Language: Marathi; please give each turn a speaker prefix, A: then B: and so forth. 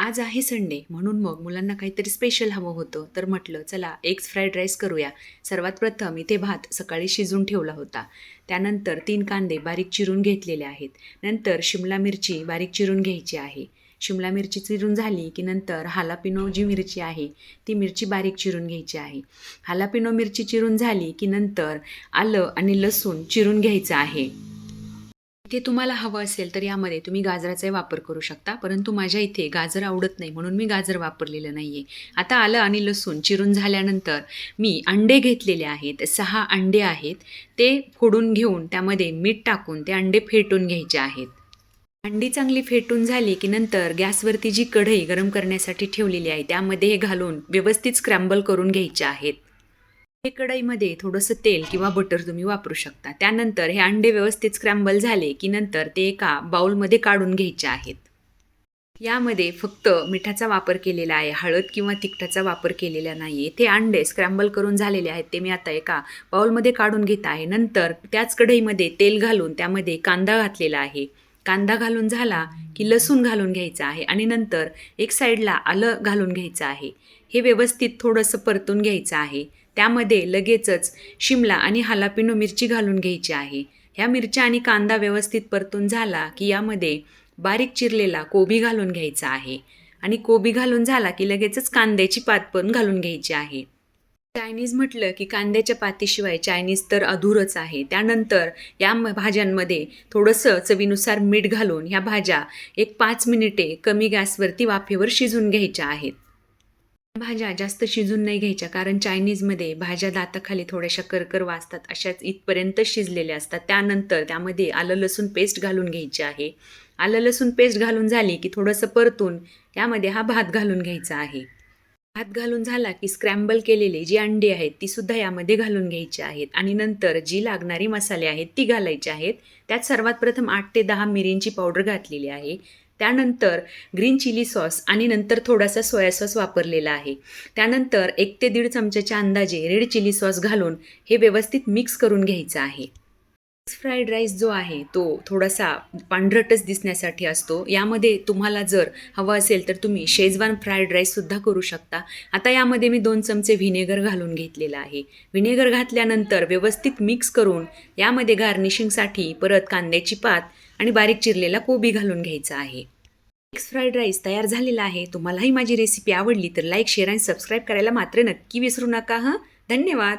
A: आज आहे संडे म्हणून मग मुलांना काहीतरी स्पेशल हवं होतं, तर म्हटलं चला एग्स फ्राईड राईस करूया. सर्वात प्रथम इथे भात सकाळी शिजून ठेवला होता. त्यानंतर 3 कांदे बारीक चिरून घेतलेले आहेत. नंतर शिमला मिरची बारीक चिरून घ्यायची आहे. शिमला मिरची चिरून झाली की नंतर हालापिनो जी मिरची आहे ती मिरची बारीक चिरून घ्यायची आहे. हालापिनो मिरची चिरून झाली की नंतर आलं आणि लसूण चिरून घ्यायचं आहे. इथे तुम्हाला हवं असेल तर यामध्ये तुम्ही गाजराचाही वापर करू शकता, परंतु माझ्या इथे गाजर आवडत नाही म्हणून मी गाजर वापरलेलं नाही आहे. आता आलं आणि लसूण चिरून झाल्यानंतर मी अंडे घेतलेले आहेत. 6 अंडे आहेत. ते फोडून घेऊन त्यामध्ये मीठ टाकून ते अंडे फेटून घ्यायचे आहेत. अंडी चांगली फेटून झाली की नंतर गॅसवरती जी कढई गरम करण्यासाठी ठेवलेली आहे त्यामध्ये हे घालून व्यवस्थित स्क्रॅम्बल करून घ्यायचे आहेत. हे कढईमध्ये थोडंसं तेल किंवा बटर तुम्ही वापरू शकता. त्यानंतर हे अंडे व्यवस्थित स्क्रॅम्बल झाले की नंतर ते एका बाउलमध्ये काढून घ्यायचे आहेत. यामध्ये फक्त मिठाचा वापर केलेला आहे, हळद किंवा तिखटाचा वापर केलेला नाही आहे. ते अंडे स्क्रॅम्बल करून झालेले आहेत ते मी आता एका बाउलमध्ये काढून घेत आहे. नंतर त्याच कढईमध्ये तेल घालून त्यामध्ये कांदा घातलेला आहे. कांदा घालून झाला की लसूण घालून घ्यायचा आहे आणि नंतर एक साईडला आलं घालून घ्यायचं आहे. हे व्यवस्थित थोडंसं परतून घ्यायचं आहे. त्यामध्ये लगेचच शिमला आणि हालापिनो मिरची घालून घ्यायची आहे. ह्या मिरच्या आणि कांदा व्यवस्थित परतून झाला की यामध्ये बारीक चिरलेला कोबी घालून घ्यायचा आहे आणि कोबी घालून झाला की लगेचच कांद्याची पात पण घालून घ्यायची आहे. चायनीज म्हटलं की कांद्याच्या पातीशिवाय चायनीज तर अधुरच आहे. त्यानंतर या भाज्यांमध्ये थोडंसं चवीनुसार मीठ घालून ह्या भाज्या एक 5 मिनिटे कमी गॅसवरती वाफेवर शिजून घ्यायच्या आहेत. भाज्या जास्त शिजून नाही घ्यायच्या, कारण चायनीजमध्ये भाज्या दाताखाली थोड्याशा करकर वाजतात अशाच इथपर्यंत शिजलेल्या असतात. त्यानंतर त्यामध्ये आलं लसूण पेस्ट घालून घ्यायची आहे. आलं लसूण पेस्ट घालून झाली की थोडंसं परतून यामध्ये हा भात घालून घ्यायचा आहे. भात घालून झाला की स्क्रॅम्बल केलेले जी अंडी आहेत ती सुद्धा यामध्ये घालून घ्यायची आहेत आणि नंतर जी लागणारी मसाले आहेत ती घालायची आहेत. त्यात सर्वात प्रथम 8 ते 10 मिरींची पावडर घातलेली आहे. त्यानंतर ग्रीन चिली सॉस आणि नंतर थोडासा सोया सॉस वापरलेला आहे. त्यानंतर 1 ते 1.5 चमच्याच्या अंदाजे रेड चिली सॉस घालून हे व्यवस्थित मिक्स करून घ्यायचं आहे. फ्राईड राईस जो आहे तो थोडासा पांढरटच दिसण्यासाठी असतो. यामध्ये तुम्हाला जर हवं असेल तर तुम्ही शेजवान फ्राईड राईससुद्धा करू शकता. आता यामध्ये मी 2 चमचे व्हिनेगर घालून घेतलेलं आहे. व्हिनेगर घातल्यानंतर व्यवस्थित मिक्स करून यामध्ये गार्निशिंगसाठी परत कांद्याची पात आणि बारीक चिरलेला कोबी घालून घ्यायचा आहे. एग्स फ्राईड राईस तयार झालेला आहे. तुम्हालाही माझी रेसिपी आवडली तर लाईक, शेअर आणि सबस्क्राईब करायला मात्र नक्की विसरू नका हं. धन्यवाद.